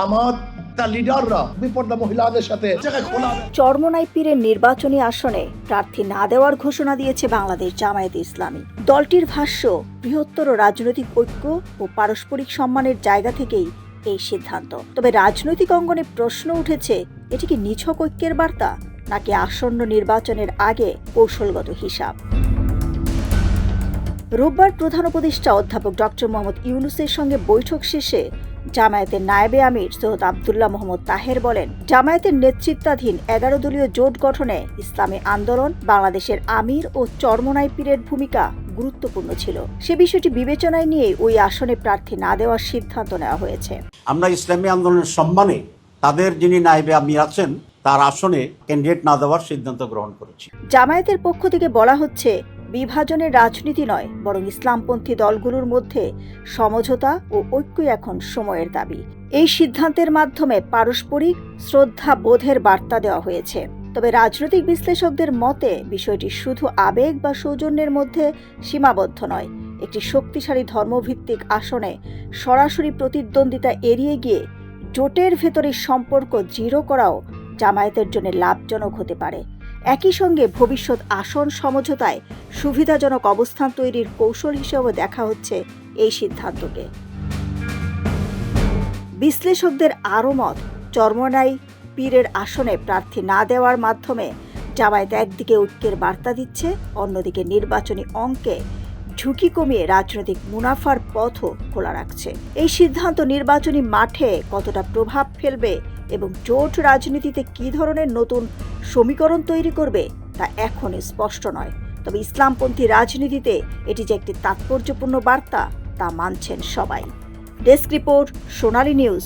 জামাত তার লিডাররা বিপর্দা মহিলাদের সাথে খোলা। চরমোনাই পীরের নির্বাচনী আসনে প্রার্থী না দেওয়ার ঘোষণা দিয়েছে বাংলাদেশ জামায়াতে ইসলামী। দলটির ভাষ্য, বৃহত্তর রাজনৈতিক ঐক্য ও পারস্পরিক সম্মানের জায়গা থেকেই এই সিদ্ধান্ত। তবে রাজনৈতিক অঙ্গনে প্রশ্ন উঠেছে, এটি কি নিছক ঐক্যের বার্তা নাকি আসন্ন নির্বাচনের আগে কৌশলগত হিসাব? রোববার প্রধান উপদেষ্টা অধ্যাপক ডক্টর মোহাম্মদ ইউনূসের সঙ্গে বৈঠক শেষে জামায়াতের নায়েবে আমির সৈয়দ আব্দুল্লাহ মোহাম্মদ তাহের বলেন, জামায়াতের নেতৃত্বাধীন 11 দলীয় জোট গঠনে ইসলামী আন্দোলন, বাংলাদেশের আমির ও চরমোনাই পীরের ভূমিকা গুরুত্বপূর্ণ ছিল। সে বিষয়টি বিবেচনায় নিয়ে ওই আসনে প্রার্থী না দেওয়ার সিদ্ধান্ত নেওয়া হয়েছে। আমরা ইসলামী আন্দোলনের সম্মানে তাদের যিনি নায়েবে আমির আছেন তার আসনে ক্যান্ডিডেট না দেওয়ার সিদ্ধান্ত গ্রহণ করেছি। জামায়াতের পক্ষ থেকে বলা হচ্ছে, বিভাজনের রাজনীতি নয়, বরং ইসলামপন্থী দলগুলোর মধ্যে সমঝোতা ও ঐক্যই এখন সময়ের দাবি। এই সিদ্ধান্তের মাধ্যমে পারস্পরিক শ্রদ্ধা বোধের বার্তা দেওয়া হয়েছে। তবে রাজনৈতিক বিশ্লেষকদের মতে বিষয়টি শুধু আবেগ বা সৌজন্যের মধ্যে সীমাবদ্ধ নয়। একটি শক্তিশালী ধর্মভিত্তিক আসনে সরাসরি প্রতিদ্বন্দ্বিতা এড়িয়ে গিয়ে জোটের ভেতরে সম্পর্ক দৃঢ় করাও জামায়াতের জন্য লাভজনক হতে পারে। একই সঙ্গে ভবিষ্যৎ আসন সমঝোতায় সুবিধাজনক অবস্থান তৈরির কৌশল হিসেবে দেখা হচ্ছে এই সিদ্ধান্তকে। বিশ্লেষকদের আরও মত, চরমোনাই পীরের আসনে প্রার্থী না দেওয়ার মাধ্যমে জামায়াত একদিকে ঐক্যের বার্তা দিচ্ছে, অন্যদিকে নির্বাচনী অঙ্কে ঝুঁকি কমিয়ে রাজনৈতিক মুনাফার পথও খোলা রাখছে। এই সিদ্ধান্ত নির্বাচনী মাঠে কতটা প্রভাব ফেলবে এবং জোট রাজনীতিতে কী ধরনের নতুন সমীকরণ তৈরি করবে তা এখনই স্পষ্ট নয়। তবে ইসলামপন্থী রাজনীতিতে এটি যে একটি তাৎপর্যপূর্ণ বার্তা তা মানছেন সবাই। ডেস্ক রিপোর্ট, সোনালী নিউজ।